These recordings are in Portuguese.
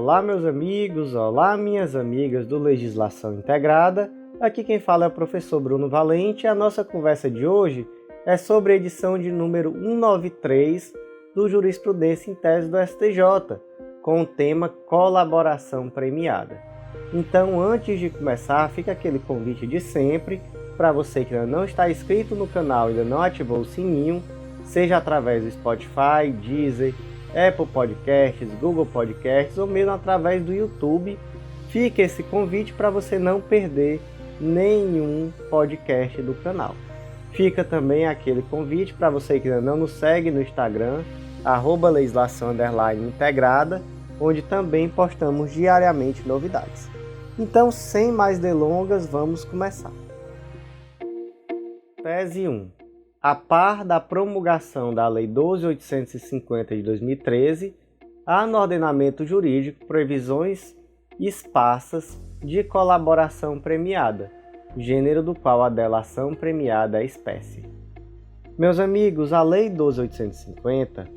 Olá, meus amigos, olá, minhas amigas do Legislação Integrada. Aqui quem fala é o professor Bruno Valente e a nossa conversa de hoje é sobre a edição de número 193 do Jurisprudência em Tese do STJ, com o tema Colaboração Premiada. Então, antes de começar, fica aquele convite de sempre para você que ainda não está inscrito no canal e ainda não ativou o sininho, seja através do Spotify, Deezer, Apple Podcasts, Google Podcasts ou mesmo através do YouTube. Fica esse convite para você não perder nenhum podcast do canal. Fica também aquele convite para você que ainda não nos segue no Instagram, @legislação_integrada, onde também postamos diariamente novidades. Então, sem mais delongas, vamos começar. Tese 1. A par da promulgação da Lei 12.850 de 2013, há no ordenamento jurídico previsões esparsas de colaboração premiada, gênero do qual a delação premiada é espécie. Meus amigos, a Lei 12.850,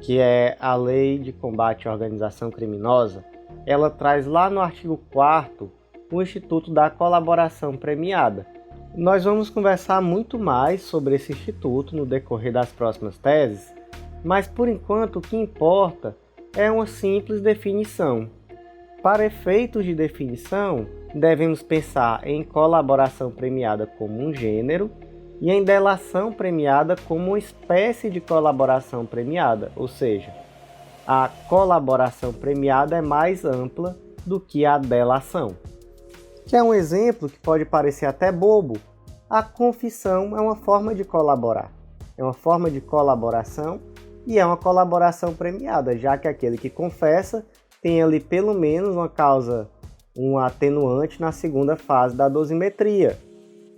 que é a Lei de Combate à Organização Criminosa, ela traz lá no artigo 4º o Instituto da Colaboração Premiada. Nós vamos conversar muito mais sobre esse instituto no decorrer das próximas teses, mas por enquanto o que importa é uma simples definição. Para efeitos de definição, devemos pensar em colaboração premiada como um gênero e em delação premiada como uma espécie de colaboração premiada, ou seja, a colaboração premiada é mais ampla do que a delação. Que é um exemplo que pode parecer até bobo. A confissão é uma forma de colaborar, é uma forma de colaboração e é uma colaboração premiada, já que aquele que confessa tem ali pelo menos uma causa, um atenuante na segunda fase da dosimetria.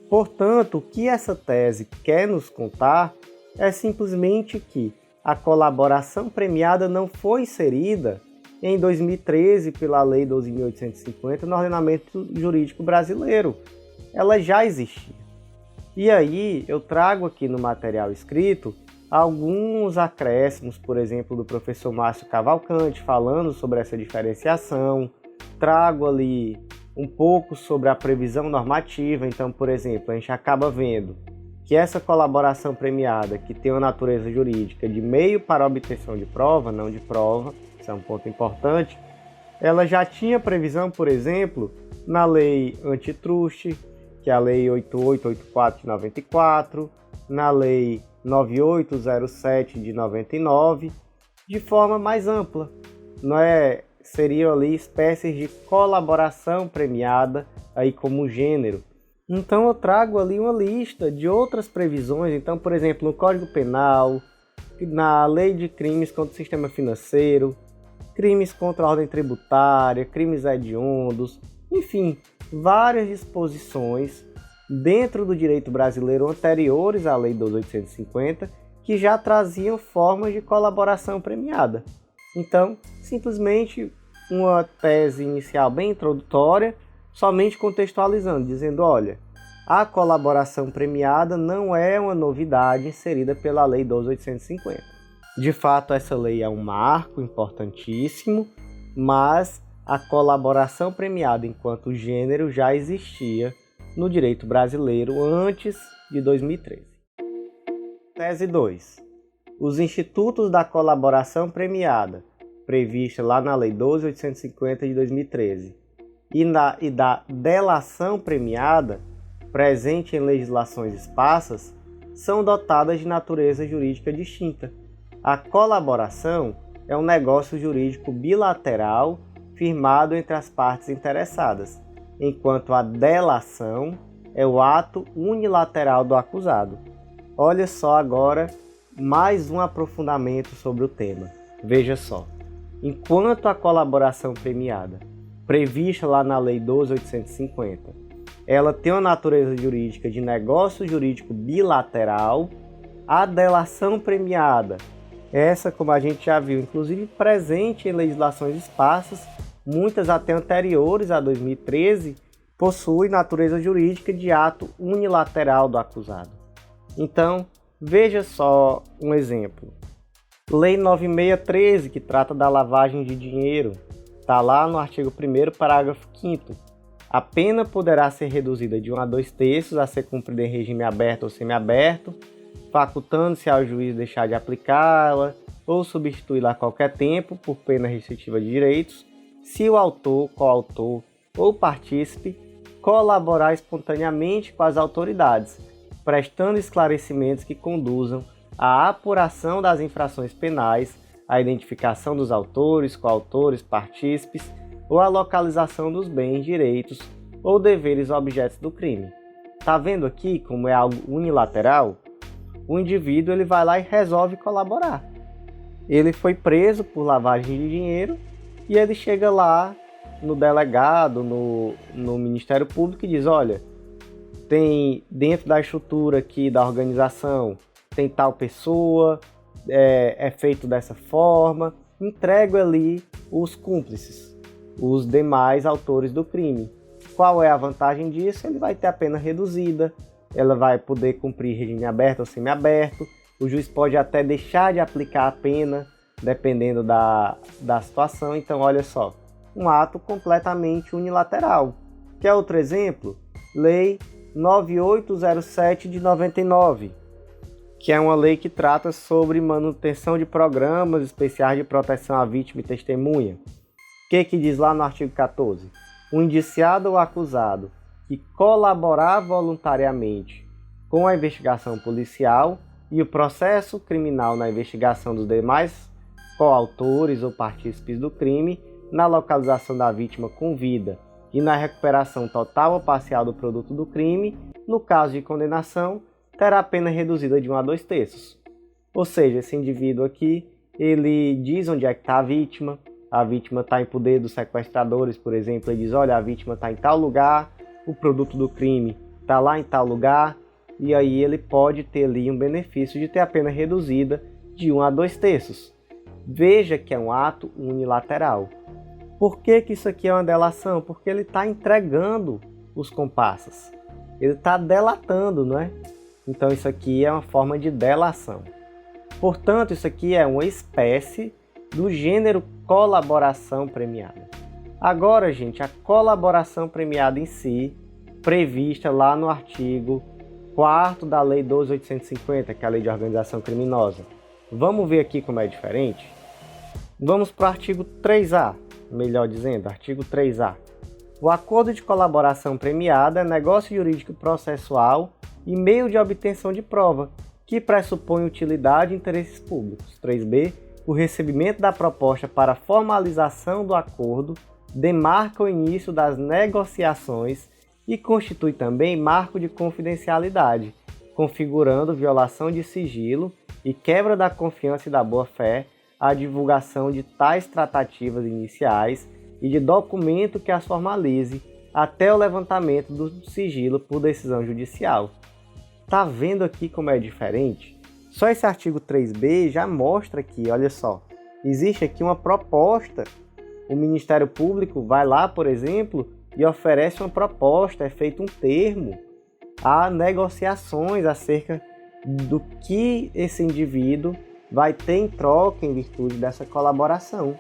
Portanto, o que essa tese quer nos contar é simplesmente que a colaboração premiada não foi inserida em 2013 pela Lei 12.850 no ordenamento jurídico brasileiro. Ela já existia. E aí eu trago aqui no material escrito alguns acréscimos, por exemplo, do professor Márcio Cavalcante falando sobre essa diferenciação. Trago ali um pouco sobre a previsão normativa. Então, por exemplo, a gente acaba vendo que essa colaboração premiada, que tem uma natureza jurídica de meio para obtenção de prova, não de prova, isso é um ponto importante, ela já tinha previsão, por exemplo, na Lei Antitruste, que é a Lei 8884 de 94, na Lei 9807 de 99, de forma mais ampla. Seriam ali espécies de colaboração premiada aí como gênero. Então eu trago ali uma lista de outras previsões. Então, por exemplo, no Código Penal, na Lei de Crimes contra o Sistema Financeiro, crimes contra a ordem tributária, crimes hediondos, enfim, várias disposições dentro do direito brasileiro anteriores à Lei 12.850 que já traziam formas de colaboração premiada. Então, simplesmente uma tese inicial bem introdutória, somente contextualizando, dizendo, olha, a colaboração premiada não é uma novidade inserida pela Lei 12.850. De fato, essa lei é um marco importantíssimo, mas a colaboração premiada enquanto gênero já existia no direito brasileiro antes de 2013. Tese 2. Os institutos da colaboração premiada, prevista lá na Lei 12.850 de 2013, e da delação premiada, presente em legislações esparsas, são dotadas de natureza jurídica distinta. A colaboração é um negócio jurídico bilateral firmado entre as partes interessadas, enquanto a delação é o ato unilateral do acusado. Olha só agora mais um aprofundamento sobre o tema. Veja só, enquanto a colaboração premiada, prevista lá na Lei 12.850, ela tem uma natureza jurídica de negócio jurídico bilateral, a delação premiada, essa, como a gente já viu, inclusive presente em legislações esparsas, muitas até anteriores a 2013, possui natureza jurídica de ato unilateral do acusado. Então, veja só um exemplo. Lei 9613, que trata da lavagem de dinheiro. Está lá no artigo 1º, parágrafo 5º. A pena poderá ser reduzida de 1 a 2/3 a ser cumprida em regime aberto ou semiaberto, facultando-se ao juiz deixar de aplicá-la ou substituí-la a qualquer tempo por pena restritiva de direitos, se o autor, coautor ou partícipe colaborar espontaneamente com as autoridades, prestando esclarecimentos que conduzam à apuração das infrações penais, à identificação dos autores, coautores, partícipes ou à localização dos bens, direitos ou deveres objetos do crime. Tá vendo aqui como é algo unilateral? O indivíduo ele vai lá e resolve colaborar. Ele foi preso por lavagem de dinheiro e ele chega lá no delegado, no Ministério Público e diz: olha, tem dentro da estrutura aqui da organização, tem tal pessoa, é feito dessa forma, entrego ali os cúmplices, os demais autores do crime. Qual é a vantagem disso? Ele vai ter a pena reduzida, ela vai poder cumprir regime aberto ou semiaberto, o juiz pode até deixar de aplicar a pena, dependendo da situação. Então, olha só, um ato completamente unilateral. Quer outro exemplo? Lei 9807 de 99, que é uma lei que trata sobre manutenção de programas especiais de proteção à vítima e testemunha. O que diz lá no artigo 14? O indiciado ou acusado que colaborar voluntariamente com a investigação policial e o processo criminal na investigação dos demais coautores ou partícipes do crime, na localização da vítima com vida e na recuperação total ou parcial do produto do crime, no caso de condenação, terá a pena reduzida de 1 a 2/3. Ou seja, esse indivíduo aqui, ele diz onde é que está a vítima está em poder dos sequestradores, por exemplo, ele diz: olha, a vítima está em tal lugar, o produto do crime está lá em tal lugar, e aí ele pode ter ali um benefício de ter a pena reduzida de 1 a 2/3. Veja que é um ato unilateral. Por que isso aqui é uma delação? Porque ele está entregando os comparsas. Ele está delatando, não é? Então isso aqui é uma forma de delação. Portanto, isso aqui é uma espécie do gênero colaboração premiada. Agora, gente, a colaboração premiada em si, prevista lá no artigo 4º da Lei 12.850, que é a Lei de Organização Criminosa. Vamos ver aqui como é diferente? Vamos para o artigo 3A, melhor dizendo, artigo 3A. O acordo de colaboração premiada é negócio jurídico processual e meio de obtenção de prova, que pressupõe utilidade e interesses públicos. 3B. O recebimento da proposta para formalização do acordo demarca o início das negociações e constitui também marco de confidencialidade, configurando violação de sigilo e quebra da confiança e da boa-fé a divulgação de tais tratativas iniciais e de documento que as formalize até o levantamento do sigilo por decisão judicial. Tá vendo aqui como é diferente? Só esse artigo 3B já mostra que, olha só, existe aqui uma proposta. O Ministério Público vai lá, por exemplo, e oferece uma proposta, é feito um termo. Há negociações acerca do que esse indivíduo vai ter em troca em virtude dessa colaboração.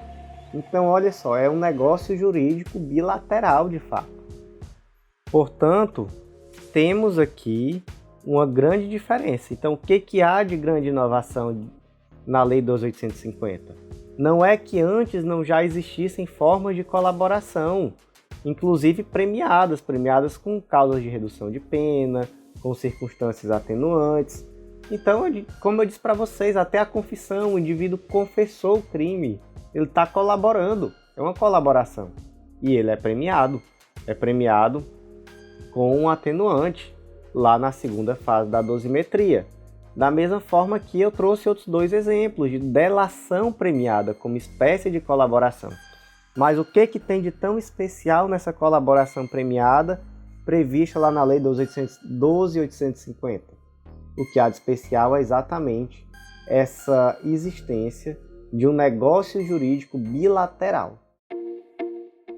Então, olha só, é um negócio jurídico bilateral de fato. Portanto, temos aqui uma grande diferença. Então, o que há de grande inovação na Lei 12.850? Não é que antes não já existissem formas de colaboração, inclusive premiadas com causas de redução de pena, com circunstâncias atenuantes. Então, como eu disse para vocês, até a confissão, o indivíduo confessou o crime, ele está colaborando, é uma colaboração. E ele é premiado com um atenuante, lá na segunda fase da dosimetria. Da mesma forma que eu trouxe outros dois exemplos de delação premiada como espécie de colaboração. Mas o que tem de tão especial nessa colaboração premiada prevista lá na Lei 12.850? O que há de especial é exatamente essa existência de um negócio jurídico bilateral.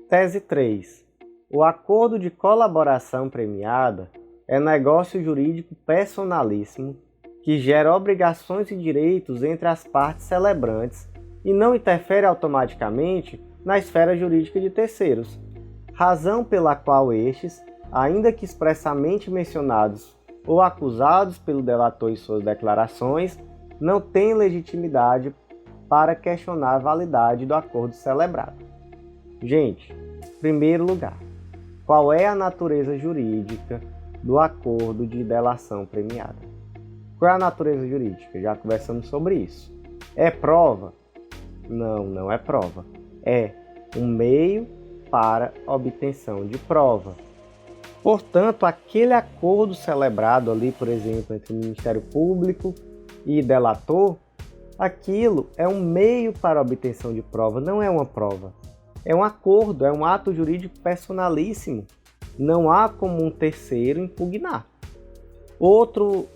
Tese 3. O acordo de colaboração premiada é negócio jurídico personalíssimo que gera obrigações e direitos entre as partes celebrantes e não interfere automaticamente na esfera jurídica de terceiros, razão pela qual estes, ainda que expressamente mencionados ou acusados pelo delator em suas declarações, não têm legitimidade para questionar a validade do acordo celebrado. Gente, em primeiro lugar, qual é a natureza jurídica do acordo de delação premiada? Qual é a natureza jurídica? Já conversamos sobre isso. É prova? Não, não é prova. É um meio para obtenção de prova. Portanto, aquele acordo celebrado ali, por exemplo, entre o Ministério Público e delator, aquilo é um meio para obtenção de prova, não é uma prova. É um acordo, é um ato jurídico personalíssimo. Não há como um terceiro impugnar. Outro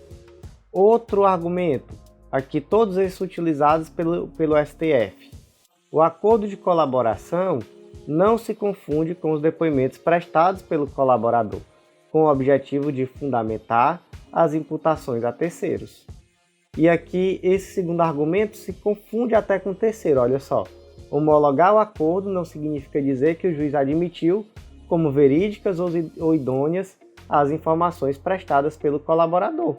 argumento, aqui todos eles utilizados pelo STF. O acordo de colaboração não se confunde com os depoimentos prestados pelo colaborador, com o objetivo de fundamentar as imputações a terceiros. E aqui esse segundo argumento se confunde até com o terceiro, olha só. Homologar o acordo não significa dizer que o juiz admitiu como verídicas ou idôneas as informações prestadas pelo colaborador.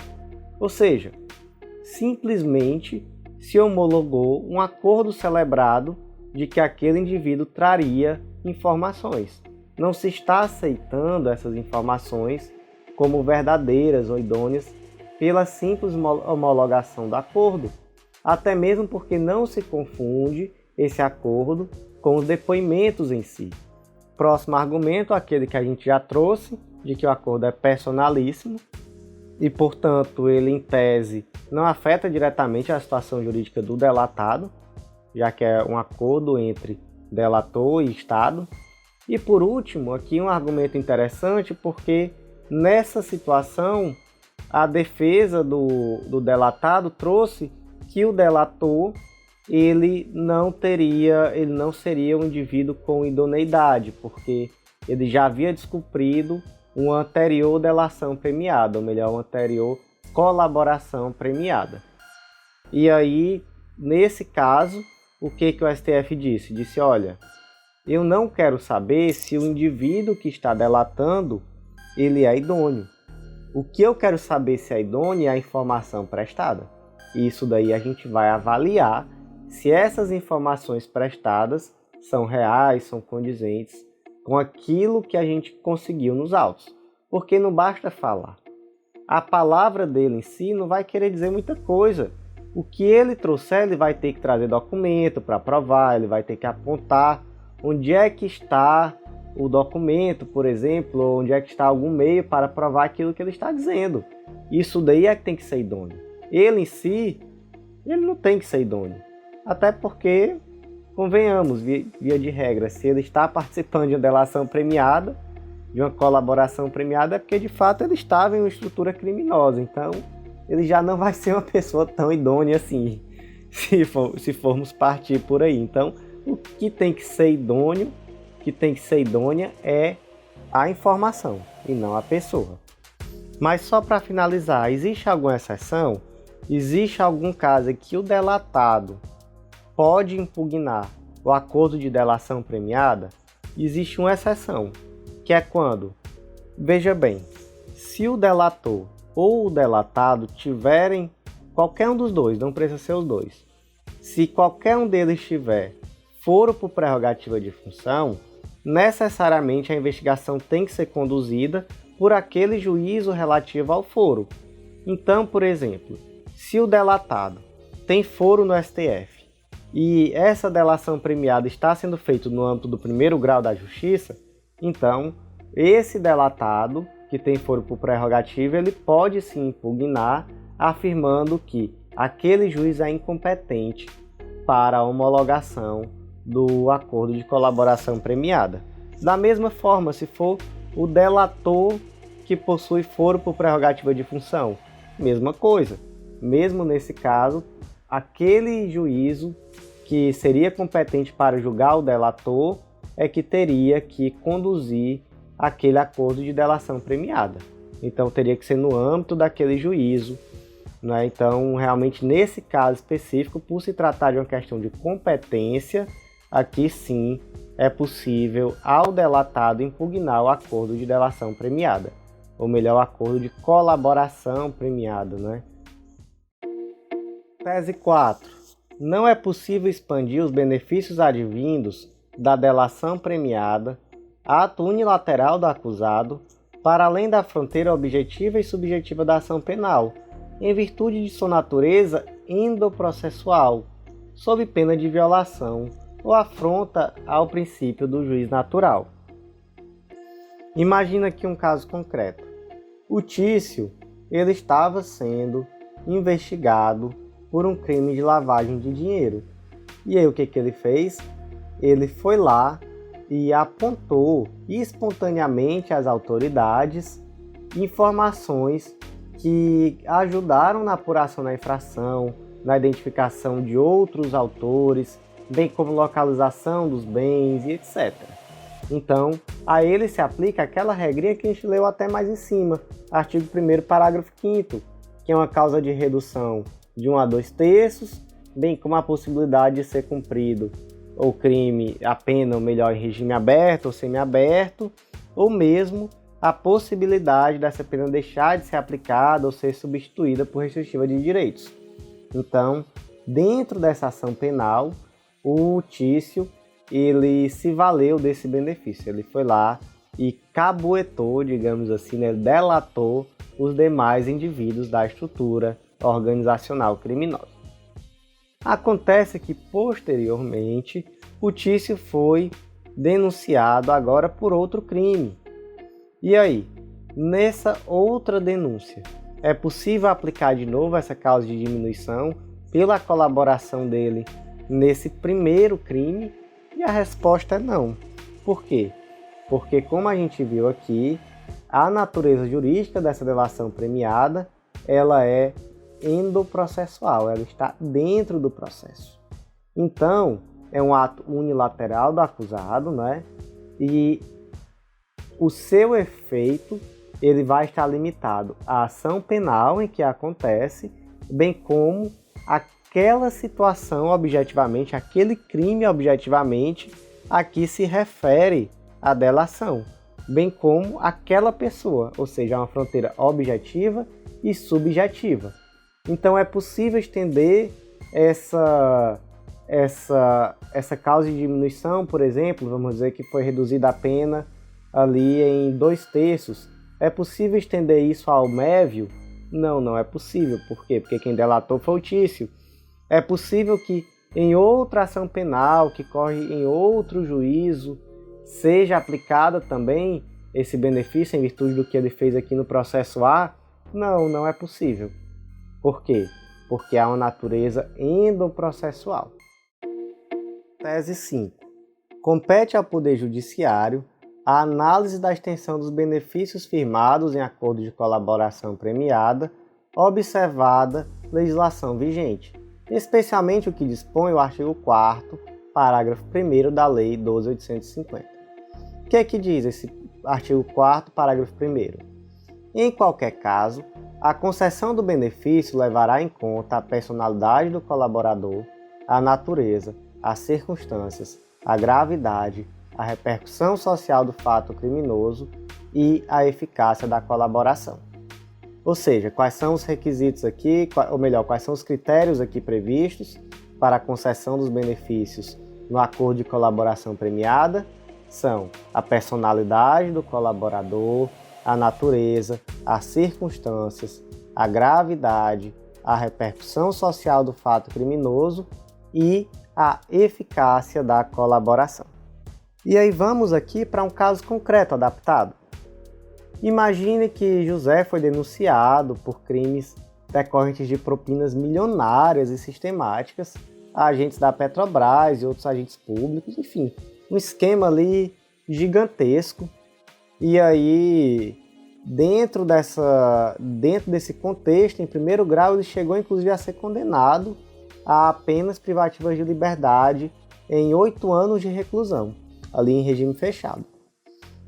Ou seja, simplesmente se homologou um acordo celebrado de que aquele indivíduo traria informações. Não se está aceitando essas informações como verdadeiras ou idôneas pela simples homologação do acordo, até mesmo porque não se confunde esse acordo com os depoimentos em si. Próximo argumento, aquele que a gente já trouxe, de que o acordo é personalíssimo e, portanto, ele em tese não afeta diretamente a situação jurídica do delatado, já que é um acordo entre delator e Estado. E por último, aqui um argumento interessante, porque nessa situação a defesa do delatado trouxe que o delator ele não seria um indivíduo com idoneidade, porque ele já havia descumprido uma anterior delação premiada, ou melhor, uma anterior colaboração premiada. E aí, nesse caso, o que o STF disse? Disse, olha, eu não quero saber se o indivíduo que está delatando ele é idôneo. O que eu quero saber se é idôneo é a informação prestada. E isso daí a gente vai avaliar se essas informações prestadas são reais, são condizentes com aquilo que a gente conseguiu nos autos. Porque não basta falar. A palavra dele em si não vai querer dizer muita coisa. O que ele trouxer, ele vai ter que trazer documento para provar, ele vai ter que apontar onde é que está o documento, por exemplo, ou onde é que está algum meio para provar aquilo que ele está dizendo. Isso daí é que tem que ser idôneo. Ele em si, ele não tem que ser idôneo. Até porque, convenhamos, via de regra, se ele está participando de uma delação premiada, de uma colaboração premiada, é porque de fato ele estava em uma estrutura criminosa. Então, ele já não vai ser uma pessoa tão idônea assim, se formos partir por aí. Então, o que tem que ser idôneo, o que tem que ser idônea é a informação e não a pessoa. Mas só para finalizar, existe alguma exceção? Existe algum caso em que o delatado pode impugnar o acordo de delação premiada? Existe uma exceção, que é quando, veja bem, se o delator ou o delatado tiverem, qualquer um dos dois, não precisa ser os dois, se qualquer um deles tiver foro por prerrogativa de função, necessariamente a investigação tem que ser conduzida por aquele juízo relativo ao foro. Então, por exemplo, se o delatado tem foro no STF e essa delação premiada está sendo feita no âmbito do primeiro grau da Justiça, então esse delatado que tem foro por prerrogativa, ele pode sim impugnar, afirmando que aquele juiz é incompetente para a homologação do acordo de colaboração premiada. Da mesma forma, se for o delator que possui foro por prerrogativa de função, mesma coisa. Mesmo nesse caso, aquele juízo que seria competente para julgar o delator é que teria que conduzir aquele acordo de delação premiada. Então, teria que ser no âmbito daquele juízo, né? Então, realmente, nesse caso específico, por se tratar de uma questão de competência, aqui sim é possível ao delatado impugnar o acordo de delação premiada, ou melhor, o acordo de colaboração premiada, né? Tese 4. Não é possível expandir os benefícios advindos da delação premiada, ato unilateral do acusado, para além da fronteira objetiva e subjetiva da ação penal, em virtude de sua natureza endoprocessual, sob pena de violação ou afronta ao princípio do juiz natural. Imagina aqui um caso concreto. O Tício, ele estava sendo investigado por um crime de lavagem de dinheiro. E aí o que ele fez? Ele foi lá e apontou espontaneamente às autoridades informações que ajudaram na apuração da infração, na identificação de outros autores, bem como localização dos bens e etc. Então, a ele se aplica aquela regrinha que a gente leu até mais em cima, artigo 1º, parágrafo 5º, que é uma causa de redução de 1 a 2/3, bem como a possibilidade de ser cumprido o crime, a pena, ou melhor, em regime aberto ou semiaberto, ou mesmo a possibilidade dessa pena deixar de ser aplicada ou ser substituída por restritiva de direitos. Então, dentro dessa ação penal, o Tício, ele se valeu desse benefício. Ele foi lá e caboetou, digamos assim, né, delatou os demais indivíduos da estrutura organizacional criminosa. Acontece que, posteriormente, o Tício foi denunciado agora por outro crime. E aí, nessa outra denúncia, é possível aplicar de novo essa causa de diminuição pela colaboração dele nesse primeiro crime? E a resposta é não. Por quê? Porque, como a gente viu aqui, a natureza jurídica dessa delação premiada, ela é endoprocessual, ela está dentro do processo. Então, é um ato unilateral do acusado, né? E o seu efeito, ele vai estar limitado à ação penal em que acontece, bem como aquela situação objetivamente, aquele crime objetivamente a que se refere a delação, bem como aquela pessoa, ou seja, uma fronteira objetiva e subjetiva. Então é possível estender essa causa de diminuição, por exemplo, vamos dizer que foi reduzida a pena ali em 2/3. É possível estender isso ao mévio? Não, não é possível. Por quê? Porque quem delatou foi o Tício. É possível que em outra ação penal, que corre em outro juízo, seja aplicada também esse benefício em virtude do que ele fez aqui no processo A? Não, não é possível. Por quê? Porque há uma natureza endoprocessual. Tese 5. Compete ao Poder Judiciário a análise da extensão dos benefícios firmados em acordo de colaboração premiada, observada legislação vigente, especialmente o que dispõe o artigo 4º, parágrafo 1º da Lei 12.850. O que é que diz esse artigo 4º, parágrafo 1º? Em qualquer caso, a concessão do benefício levará em conta a personalidade do colaborador, a natureza, as circunstâncias, a gravidade, a repercussão social do fato criminoso e a eficácia da colaboração. Ou seja, quais são os requisitos aqui, ou melhor, quais são os critérios aqui previstos para a concessão dos benefícios no acordo de colaboração premiada? São a personalidade do colaborador, a natureza, as circunstâncias, a gravidade, a repercussão social do fato criminoso e a eficácia da colaboração. E aí vamos aqui para um caso concreto adaptado. Imagine que José foi denunciado por crimes decorrentes de propinas milionárias e sistemáticas a agentes da Petrobras e outros agentes públicos, enfim, um esquema ali gigantesco. E aí, dentro desse contexto, em primeiro grau, ele chegou inclusive a ser condenado a penas privativas de liberdade em 8 anos de reclusão, ali em regime fechado.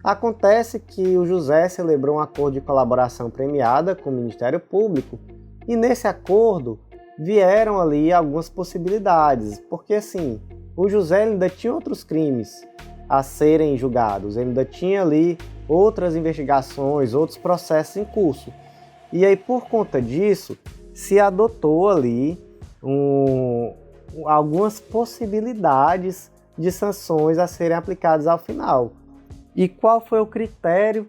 Acontece que o José celebrou um acordo de colaboração premiada com o Ministério Público e nesse acordo vieram ali algumas possibilidades, porque assim, o José ainda tinha outros crimes a serem julgados, ele ainda tinha ali outras investigações, outros processos em curso. E aí, por conta disso, se adotou ali algumas possibilidades de sanções a serem aplicadas ao final. E qual foi o critério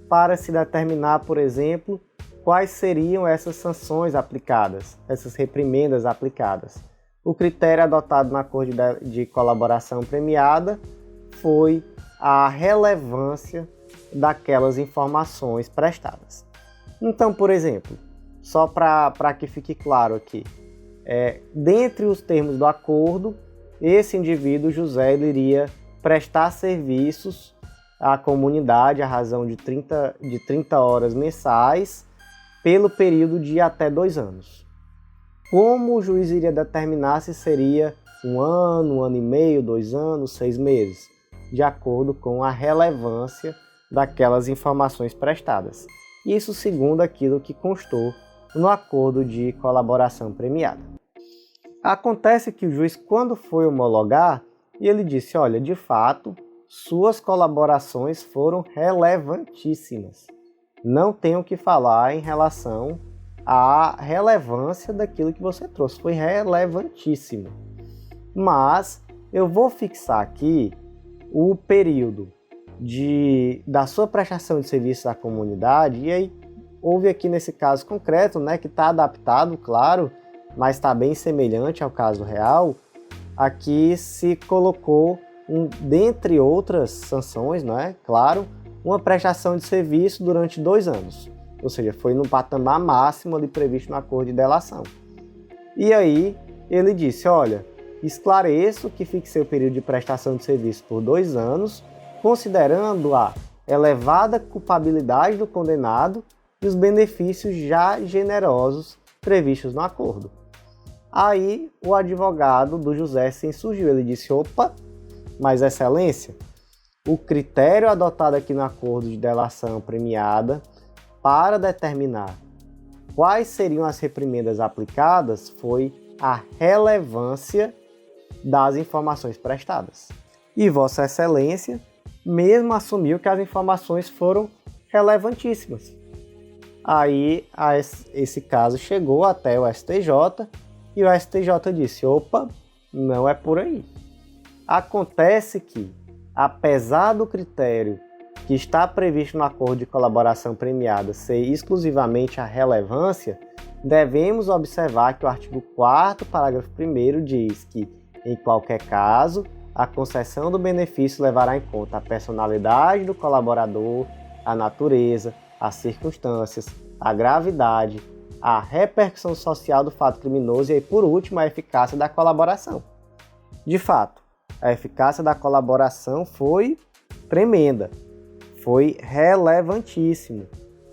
para se determinar, por exemplo, quais seriam essas sanções aplicadas, essas reprimendas aplicadas? O critério adotado no acordo de colaboração premiada foi a relevância daquelas informações prestadas. Então, por exemplo, só para que fique claro aqui, dentre os termos do acordo, esse indivíduo, José, ele iria prestar serviços à comunidade à razão de 30 horas mensais pelo período de até 2 anos. Como o juiz iria determinar se seria 1 ano, 1 ano e meio, 2 anos, 6 meses, de acordo com a relevância daquelas informações prestadas. Isso segundo aquilo que constou no acordo de colaboração premiada. Acontece que o juiz, quando foi homologar, ele disse, olha, de fato, suas colaborações foram relevantíssimas. Não tenho o que falar em relação à relevância daquilo que você trouxe. Foi relevantíssimo. Mas eu vou fixar aqui o período da sua prestação de serviço à comunidade, e aí houve aqui nesse caso concreto, né, que está adaptado, claro, mas está bem semelhante ao caso real. Aqui se colocou, dentre outras sanções, né, claro, uma prestação de serviço durante 2 anos, ou seja, foi no patamar máximo ali previsto no acordo de delação. E aí ele disse, olha, esclareço que fixei o período de prestação de serviço por 2 anos, considerando a elevada culpabilidade do condenado e os benefícios já generosos previstos no acordo. Aí o advogado do José se insurgiu, ele disse, opa, mas excelência, o critério adotado aqui no acordo de delação premiada para determinar quais seriam as reprimendas aplicadas foi a relevância das informações prestadas. E Vossa Excelência mesmo assumiu que as informações foram relevantíssimas. Aí esse caso chegou até o STJ e o STJ disse, opa, não é por aí. Acontece que, apesar do critério que está previsto no acordo de colaboração premiada ser exclusivamente a relevância, devemos observar que o artigo 4º, parágrafo 1º diz que, em qualquer caso, a concessão do benefício levará em conta a personalidade do colaborador, a natureza, as circunstâncias, a gravidade, a repercussão social do fato criminoso e, por último, a eficácia da colaboração. De fato, a eficácia da colaboração foi tremenda, foi relevantíssimo,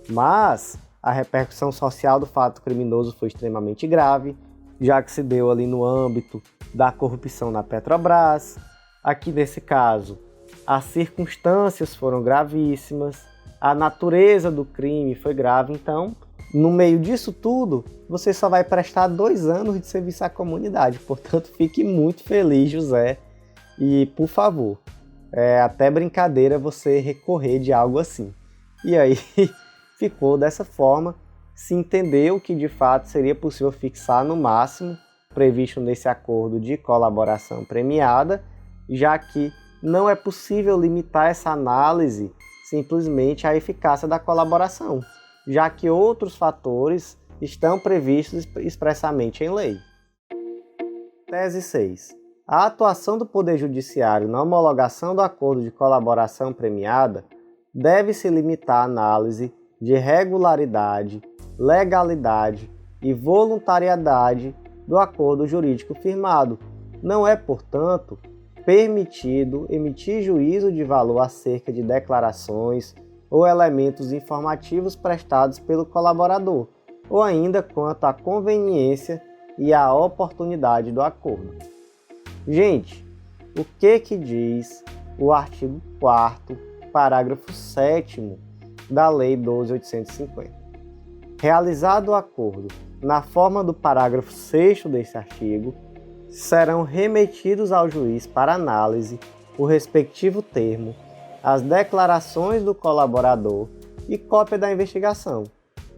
mas a repercussão social do fato criminoso foi extremamente grave, já que se deu ali no âmbito da corrupção na Petrobras. Aqui nesse caso, as circunstâncias foram gravíssimas, a natureza do crime foi grave, então, no meio disso tudo, você só vai prestar 2 anos de serviço à comunidade. Portanto, fique muito feliz, José, e, por favor, até brincadeira você recorrer de algo assim. E aí, ficou dessa forma, se entendeu que de fato seria possível fixar no máximo previsto nesse acordo de colaboração premiada, já que não é possível limitar essa análise simplesmente à eficácia da colaboração, já que outros fatores estão previstos expressamente em lei. Tese 6. A atuação do Poder Judiciário na homologação do acordo de colaboração premiada deve se limitar à análise de regularidade, legalidade e voluntariedade do acordo jurídico firmado. Não é, portanto, permitido emitir juízo de valor acerca de declarações ou elementos informativos prestados pelo colaborador, ou ainda quanto à conveniência e à oportunidade do acordo. Gente, o que diz o artigo 4º, parágrafo 7º da Lei 12.850? Realizado o acordo na forma do parágrafo 6º desse artigo, serão remetidos ao juiz para análise o respectivo termo, as declarações do colaborador e cópia da investigação,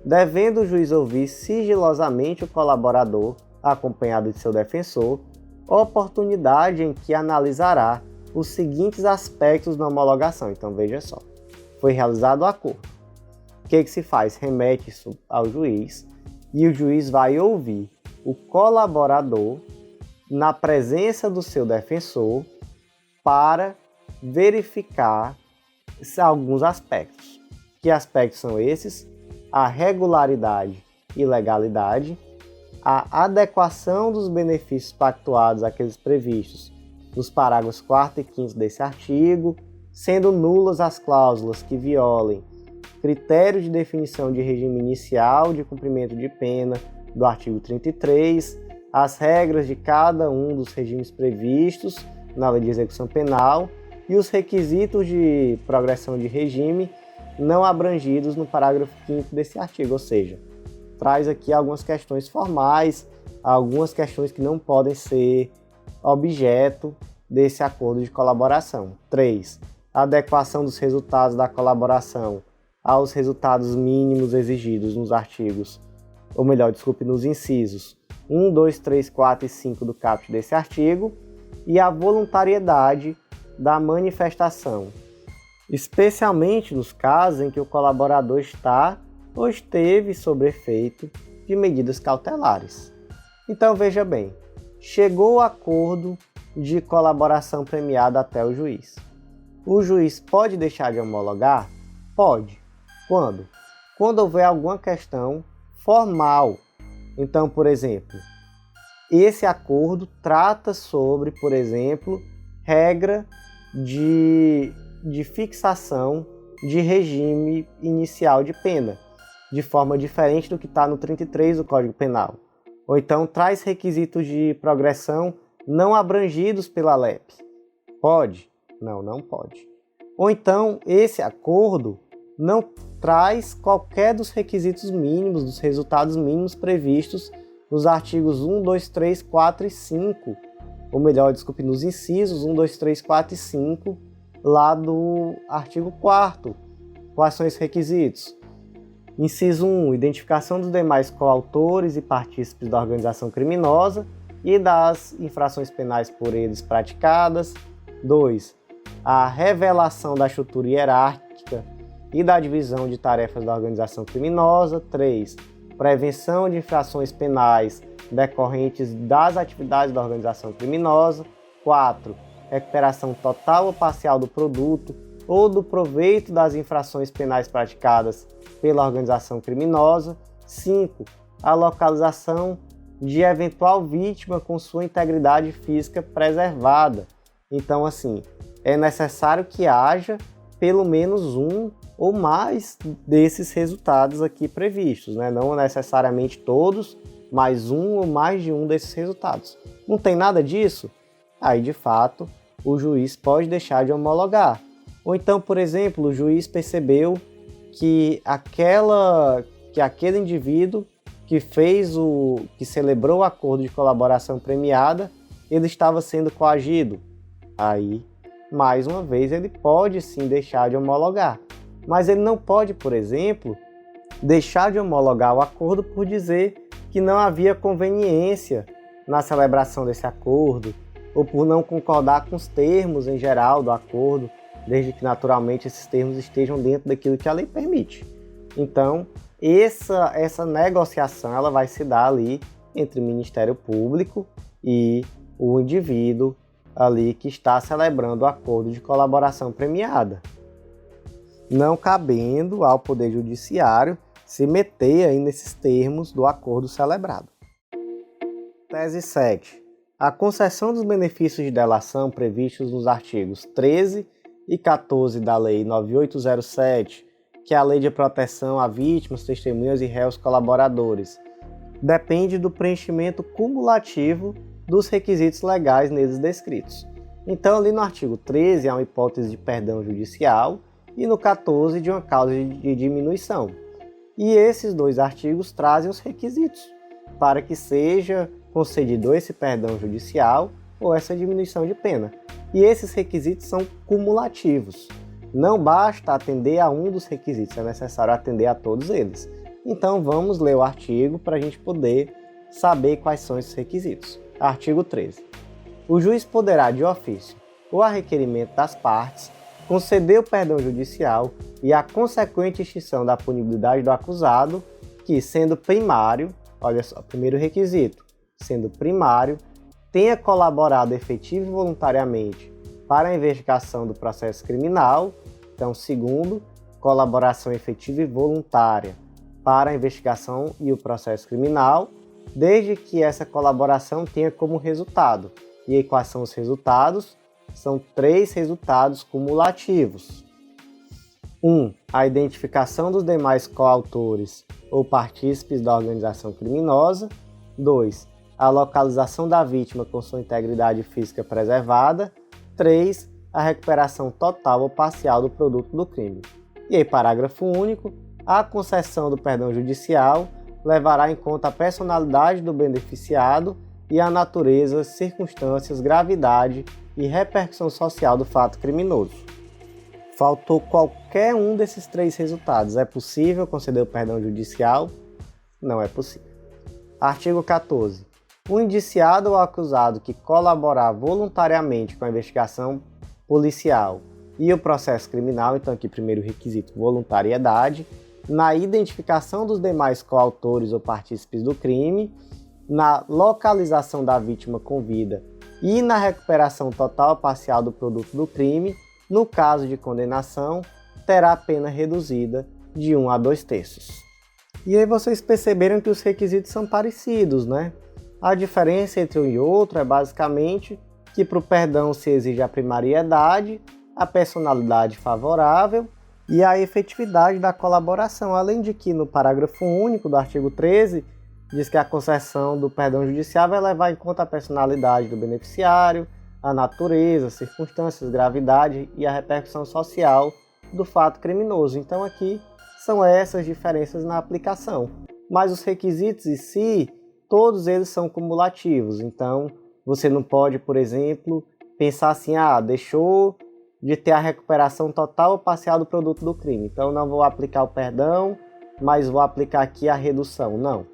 devendo o juiz ouvir sigilosamente o colaborador, acompanhado de seu defensor, oportunidade em que analisará os seguintes aspectos da homologação. Então veja só, foi realizado o acordo. O que se faz? Remete isso ao juiz e o juiz vai ouvir o colaborador na presença do seu defensor para verificar alguns aspectos. Que aspectos são esses? A regularidade e legalidade, a adequação dos benefícios pactuados àqueles previstos nos parágrafos 4º e 5º desse artigo, sendo nulas as cláusulas que violem critério de definição de regime inicial de cumprimento de pena do artigo 33, as regras de cada um dos regimes previstos na Lei de Execução Penal e os requisitos de progressão de regime não abrangidos no parágrafo 5º desse artigo, ou seja, traz aqui algumas questões formais, algumas questões que não podem ser objeto desse acordo de colaboração. 3. Adequação dos resultados da colaboração aos resultados mínimos exigidos nos artigos, ou melhor, nos incisos 1, 2, 3, 4 e 5 do caput desse artigo, e a voluntariedade da manifestação, especialmente nos casos em que o colaborador está ou esteve sob efeito de medidas cautelares. Então veja bem, chegou o acordo de colaboração premiada até o juiz. O juiz pode deixar de homologar? Pode. Quando? Quando houver alguma questão formal. Então, por exemplo, esse acordo trata sobre, por exemplo, regra de fixação de regime inicial de pena, de forma diferente do que está no 33 do Código Penal. Ou então traz requisitos de progressão não abrangidos pela LEP. Pode? Não, não pode. Ou então esse acordo não traz qualquer dos requisitos mínimos, dos resultados mínimos previstos nos artigos 1, 2, 3, 4 e 5, ou melhor, nos incisos 1, 2, 3, 4 e 5, lá do artigo 4º. Quais são esses requisitos? Inciso 1, identificação dos demais coautores e partícipes da organização criminosa e das infrações penais por eles praticadas. 2, a revelação da estrutura hierárquica e da divisão de tarefas da organização criminosa. 3, prevenção de infrações penais decorrentes das atividades da organização criminosa. 4, recuperação total ou parcial do produto ou do proveito das infrações penais praticadas pela organização criminosa. 5, a localização de eventual vítima com sua integridade física preservada. Então, assim, é necessário que haja pelo menos um ou mais desses resultados aqui previstos, né? Não necessariamente todos, mas um ou mais de um desses resultados. Não tem nada disso? Aí, de fato, o juiz pode deixar de homologar. Ou então, por exemplo, o juiz percebeu que aquele indivíduo que celebrou o acordo de colaboração premiada, ele estava sendo coagido. Aí, mais uma vez, ele pode sim deixar de homologar. Mas ele não pode, por exemplo, deixar de homologar o acordo por dizer que não havia conveniência na celebração desse acordo, ou por não concordar com os termos em geral do acordo, desde que naturalmente esses termos estejam dentro daquilo que a lei permite. Então, essa negociação ela vai se dar ali entre o Ministério Público e o indivíduo ali que está celebrando o acordo de colaboração premiada, não cabendo ao Poder Judiciário se meter aí nesses termos do acordo celebrado. Tese 7. A concessão dos benefícios de delação previstos nos artigos 13 e 14 da Lei 9807, que é a Lei de Proteção a Vítimas, Testemunhas e Réus Colaboradores, depende do preenchimento cumulativo dos requisitos legais neles descritos. Então, ali no artigo 13 há uma hipótese de perdão judicial e no 14 de uma causa de diminuição. E esses dois artigos trazem os requisitos para que seja concedido esse perdão judicial ou essa diminuição de pena. E esses requisitos são cumulativos. Não basta atender a um dos requisitos, é necessário atender a todos eles. Então vamos ler o artigo para a gente poder saber quais são esses requisitos. Artigo 13. O juiz poderá, de ofício ou a requerimento das partes, conceder o perdão judicial e a consequente extinção da punibilidade do acusado que, sendo primário, olha só, primeiro requisito, sendo primário, tenha colaborado efetivo e voluntariamente para a investigação do processo criminal. Então, segundo, colaboração efetiva e voluntária para a investigação e o processo criminal, desde que essa colaboração tenha como resultado. E aí, quais são os resultados? São 3 resultados cumulativos. 1. A identificação dos demais coautores ou partícipes da organização criminosa. 2. A localização da vítima com sua integridade física preservada. 3. A recuperação total ou parcial do produto do crime. E aí, parágrafo único. A concessão do perdão judicial levará em conta a personalidade do beneficiado e a natureza, circunstâncias, gravidade e repercussão social do fato criminoso. Faltou qualquer um desses 3 resultados. É possível conceder o perdão judicial? Não é possível. Artigo 14. O indiciado ou acusado que colaborar voluntariamente com a investigação policial e o processo criminal, então aqui primeiro requisito, voluntariedade, na identificação dos demais coautores ou partícipes do crime, na localização da vítima com vida e na recuperação total ou parcial do produto do crime, no caso de condenação, terá a pena reduzida de 1 a 2/3. E aí vocês perceberam que os requisitos são parecidos, né? A diferença entre um e outro é basicamente que para o perdão se exige a primariedade, a personalidade favorável e a efetividade da colaboração, além de que no parágrafo único do artigo 13 diz que a concessão do perdão judicial vai levar em conta a personalidade do beneficiário, a natureza, circunstâncias, gravidade e a repercussão social do fato criminoso. Então aqui são essas diferenças na aplicação. Mas os requisitos em si, todos eles são cumulativos. Então você não pode, por exemplo, pensar assim, deixou de ter a recuperação total ou parcial do produto do crime. Então não vou aplicar o perdão, mas vou aplicar aqui a redução. Não.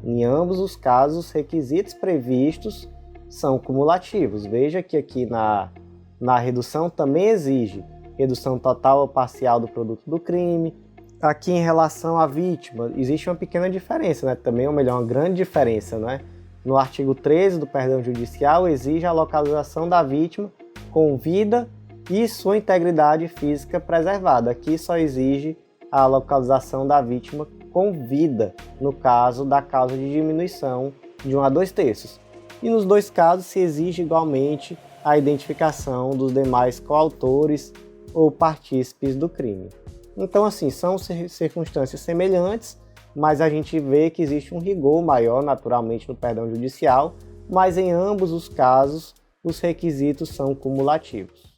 Em ambos os casos, os requisitos previstos são cumulativos. Veja que aqui na redução também exige redução total ou parcial do produto do crime. Aqui em relação à vítima, existe uma pequena diferença, né? Também, ou melhor, uma grande diferença, né? No artigo 13 do perdão judicial, exige a localização da vítima com vida e sua integridade física preservada. Aqui só exige a localização da vítima com vida, no caso da causa de diminuição de 1 a 2/3. E nos dois casos se exige igualmente a identificação dos demais coautores ou partícipes do crime. Então, assim, são circunstâncias semelhantes, mas a gente vê que existe um rigor maior, naturalmente, no perdão judicial, mas em ambos os casos, os requisitos são cumulativos.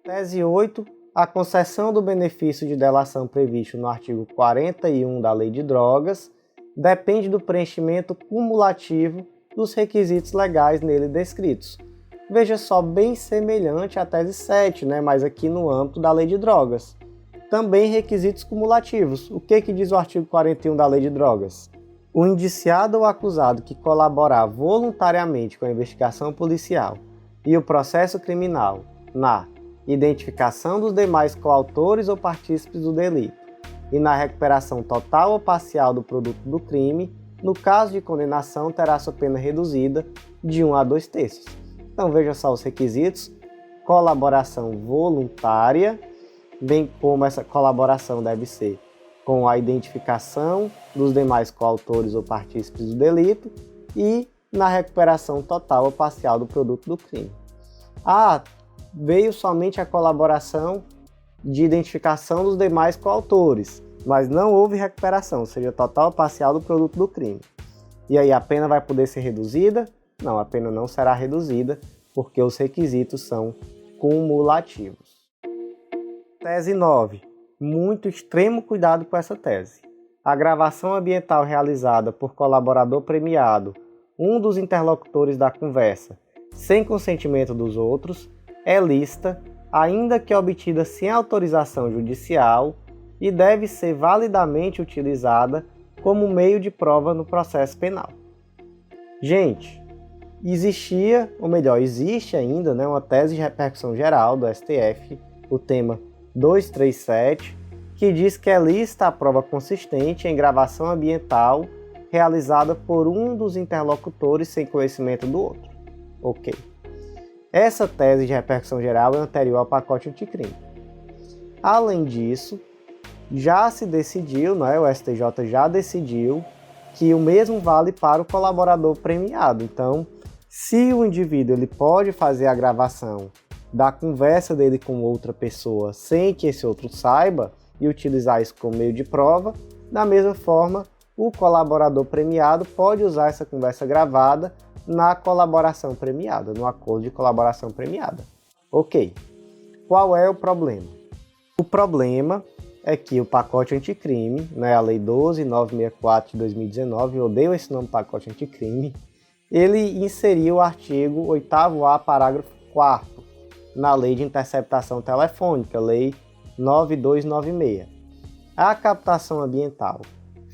Tese 8. A concessão do benefício de delação previsto no artigo 41 da Lei de Drogas depende do preenchimento cumulativo dos requisitos legais nele descritos. Veja só, bem semelhante à tese 7, né? Mas aqui no âmbito da Lei de Drogas. Também requisitos cumulativos. O que diz o artigo 41 da Lei de Drogas? O indiciado ou acusado que colaborar voluntariamente com a investigação policial e o processo criminal na identificação dos demais coautores ou partícipes do delito e na recuperação total ou parcial do produto do crime, no caso de condenação, terá sua pena reduzida de 1 a 2/3. Então veja só os requisitos: colaboração voluntária, bem como essa colaboração deve ser com a identificação dos demais coautores ou partícipes do delito e na recuperação total ou parcial do produto do crime. Veio somente a colaboração de identificação dos demais coautores, mas não houve recuperação, ou seja, total ou parcial do produto do crime. E aí a pena vai poder ser reduzida? Não, a pena não será reduzida, porque os requisitos são cumulativos. Tese 9. Muito extremo cuidado com essa tese. A gravação ambiental realizada por colaborador premiado um dos interlocutores da conversa, sem consentimento dos outros, é lícita, ainda que obtida sem autorização judicial, e deve ser validamente utilizada como meio de prova no processo penal. Gente, existe ainda, uma tese de repercussão geral do STF, o tema 237, que diz que é lícita a prova consistente em gravação ambiental realizada por um dos interlocutores sem conhecimento do outro. Ok. Essa tese de repercussão geral é anterior ao pacote anticrime. Além disso, já se decidiu, o STJ já decidiu que o mesmo vale para o colaborador premiado. Então, se o indivíduo ele pode fazer a gravação da conversa dele com outra pessoa sem que esse outro saiba e utilizar isso como meio de prova, da mesma forma, o colaborador premiado pode usar essa conversa gravada na colaboração premiada, no acordo de colaboração premiada. Ok. Qual é o problema? O problema é que o pacote anticrime, a Lei 12.964 de 2019, eu odeio esse nome pacote anticrime, ele inseriu o artigo 8º-A, parágrafo 4º, na Lei de Interceptação Telefônica, Lei 9296. A captação ambiental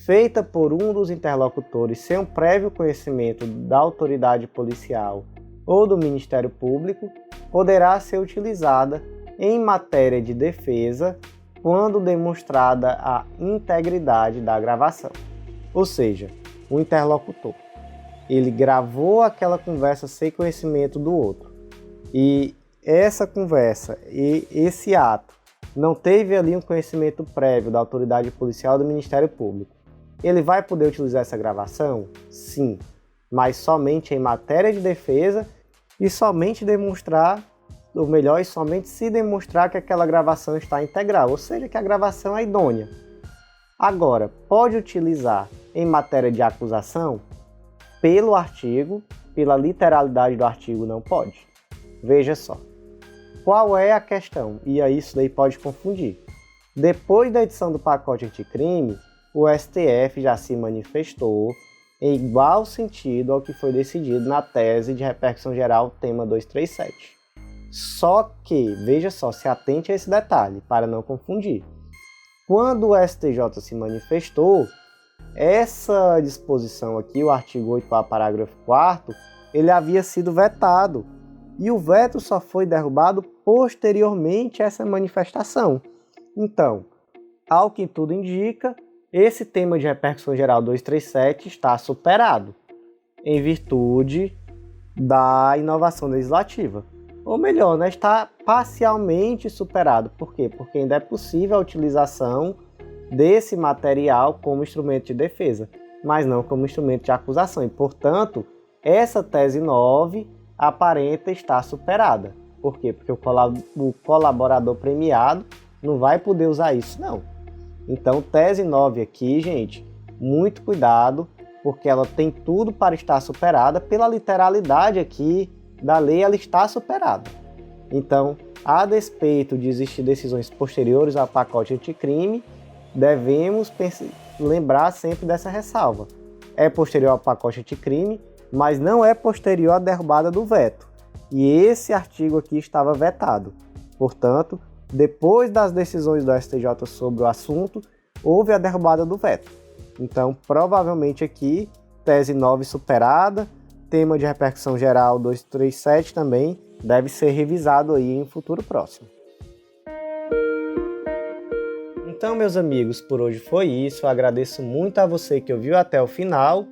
feita por um dos interlocutores sem um prévio conhecimento da autoridade policial ou do Ministério Público poderá ser utilizada em matéria de defesa quando demonstrada a integridade da gravação. Ou seja, o interlocutor, ele gravou aquela conversa sem conhecimento do outro e essa conversa e esse ato não teve ali um conhecimento prévio da autoridade policial ou do Ministério Público. Ele vai poder utilizar essa gravação? Sim, mas somente em matéria de defesa e somente se demonstrar que aquela gravação está integral, ou seja, que a gravação é idônea. Agora, pode utilizar em matéria de acusação? Pelo artigo, pela literalidade do artigo, não pode. Veja só. Qual é a questão? E aí isso daí pode confundir. Depois da edição do pacote anticrime, o STF já se manifestou em igual sentido ao que foi decidido na tese de repercussão geral tema 237. Só que, veja só, se atente a esse detalhe, para não confundir. Quando o STJ se manifestou, essa disposição aqui, o artigo 8º, parágrafo 4º, ele havia sido vetado. E o veto só foi derrubado posteriormente a essa manifestação. Então, ao que tudo indica, esse tema de repercussão geral 237 está superado, em virtude da inovação legislativa. Ou melhor, está parcialmente superado. Por quê? Porque ainda é possível a utilização desse material como instrumento de defesa, mas não como instrumento de acusação. E, portanto, essa tese 9 aparenta estar superada. Por quê? Porque o colaborador premiado não vai poder usar isso, não. Então, tese 9 aqui, gente, muito cuidado, porque ela tem tudo para estar superada. Pela literalidade aqui da lei, ela está superada. Então, a despeito de existir decisões posteriores ao pacote anticrime, devemos lembrar sempre dessa ressalva. É posterior ao pacote anticrime, mas não é posterior à derrubada do veto. E esse artigo aqui estava vetado. Portanto, depois das decisões do STJ sobre o assunto, houve a derrubada do veto. Então, provavelmente aqui, tese 9 superada, tema de repercussão geral 237 também deve ser revisado aí em um futuro próximo. Então, meus amigos, por hoje foi isso. Eu agradeço muito a você que ouviu até o final.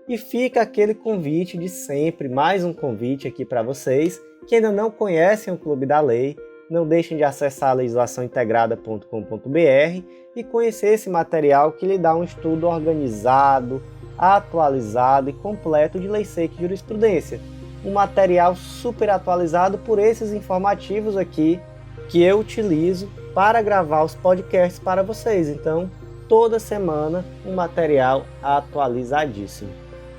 E fica aquele convite de sempre, mais um convite aqui para vocês que ainda não conhecem o Clube da Lei. Não deixem de acessar legislaçãointegrada.com.br e conhecer esse material que lhe dá um estudo organizado, atualizado e completo de lei seca e jurisprudência. Um material super atualizado por esses informativos aqui que eu utilizo para gravar os podcasts para vocês. Então, toda semana um material atualizadíssimo.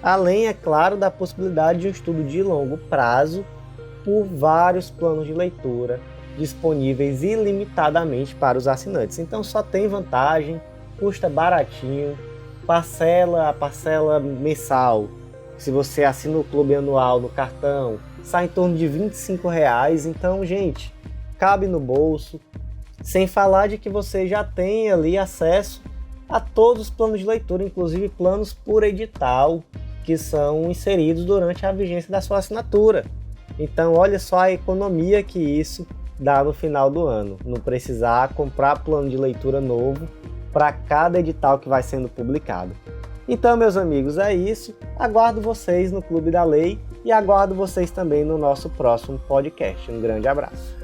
Além, é claro, da possibilidade de um estudo de longo prazo por vários planos de leitura disponíveis ilimitadamente para os assinantes. Então só tem vantagem, custa baratinho, a parcela mensal Se você assina o clube anual no cartão, sai em torno de R$ 25. Então, gente, cabe no bolso. Sem falar de que você já tem ali acesso a todos os planos de leitura, inclusive planos por edital, que são inseridos durante a vigência da sua assinatura. Então, olha só a economia que isso dá no final do ano. Não precisar comprar plano de leitura novo para cada edital que vai sendo publicado. Então, meus amigos, é isso. Aguardo vocês no Clube da Lei e aguardo vocês também no nosso próximo podcast. Um grande abraço.